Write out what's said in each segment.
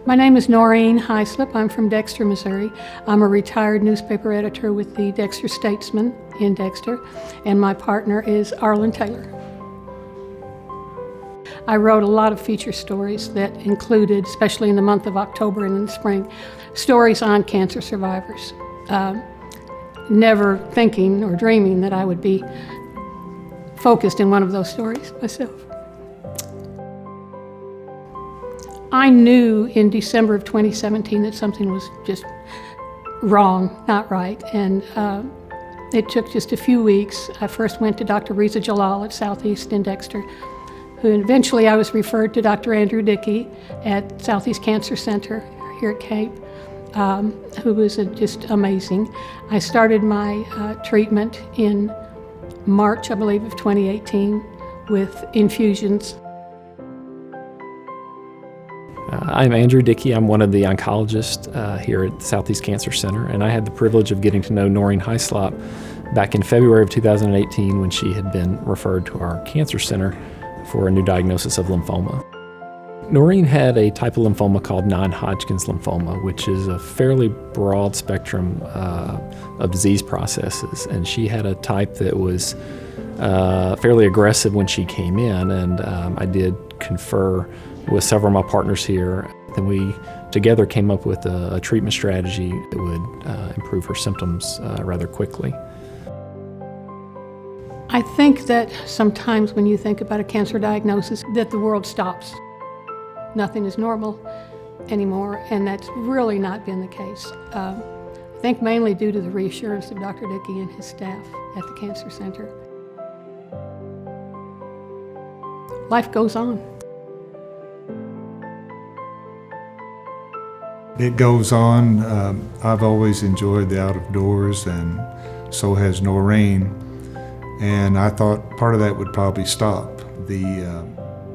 My name is Noreen Hyslop. I'm from Dexter, Missouri. I'm a retired newspaper editor with the Dexter Statesman in Dexter, and my partner is Arlen Taylor. I wrote a lot of feature stories that included, especially in the month of October and in the spring, stories on cancer survivors. Never thinking or dreaming that I would be focused in one of those stories myself. I knew in December of 2017 that something was just wrong, not right, and it took just a few weeks. I first went to Dr. Riza Jalal at Southeast in Dexter, who eventually I was referred to Dr. Andrew Dickey at Southeast Cancer Center here at Cape, who was just amazing. I started my treatment in March, I believe, of 2018 with infusions. I'm Andrew Dickey. I'm one of the oncologists here at Southeast Cancer Center, and I had the privilege of getting to know Noreen Hyslop back in February of 2018 when she had been referred to our cancer center for a new diagnosis of lymphoma. Noreen had a type of lymphoma called non-Hodgkin's lymphoma, which is a fairly broad spectrum of disease processes, and she had a type that was fairly aggressive when she came in, and I did confer with several of my partners here. Then we together came up with a treatment strategy that would improve her symptoms rather quickly. I think that sometimes when you think about a cancer diagnosis, that the world stops. Nothing is normal anymore, and that's really not been the case. I think mainly due to the reassurance of Dr. Dickey and his staff at the Cancer Center. Life goes on. It goes on. I've always enjoyed the out of doors, and so has Noreen. And I thought part of that would probably stop. The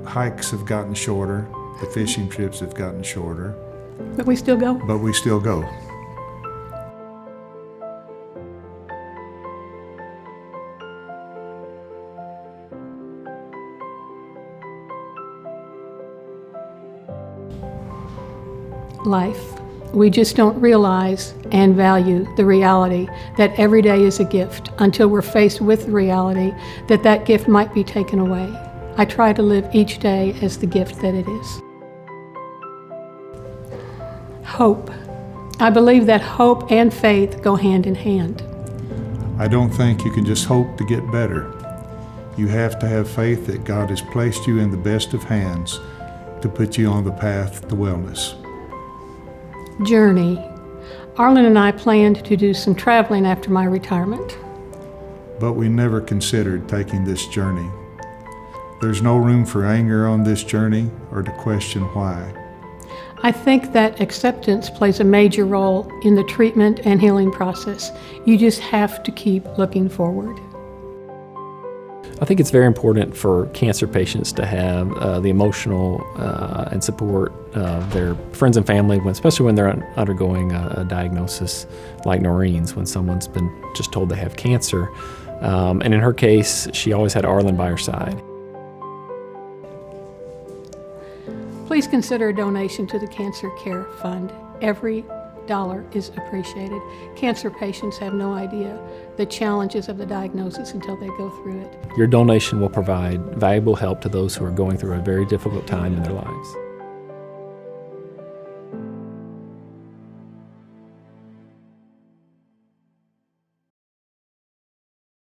hikes have gotten shorter, the fishing trips have gotten shorter. But we still go. But we still go. Life. We just don't realize and value the reality that every day is a gift until we're faced with the reality that that gift might be taken away. I try to live each day as the gift that it is. Hope. I believe that hope and faith go hand in hand. I don't think you can just hope to get better. You have to have faith that God has placed you in the best of hands to put you on the path to wellness. Journey. Arlen and I planned to do some traveling after my retirement. But we never considered taking this journey. There's no room for anger on this journey or to question why. I think that acceptance plays a major role in the treatment and healing process. You just have to keep looking forward. I think it's very important for cancer patients to have the emotional and support of their friends and family, especially when they're undergoing a diagnosis like Noreen's, when someone's been just told they have cancer. And in her case, she always had Arlen by her side. Please consider a donation to the Cancer Care Fund. Every dollar is appreciated. Cancer patients have no idea the challenges of the diagnosis until they go through it. Your donation will provide valuable help to those who are going through a very difficult time in their lives.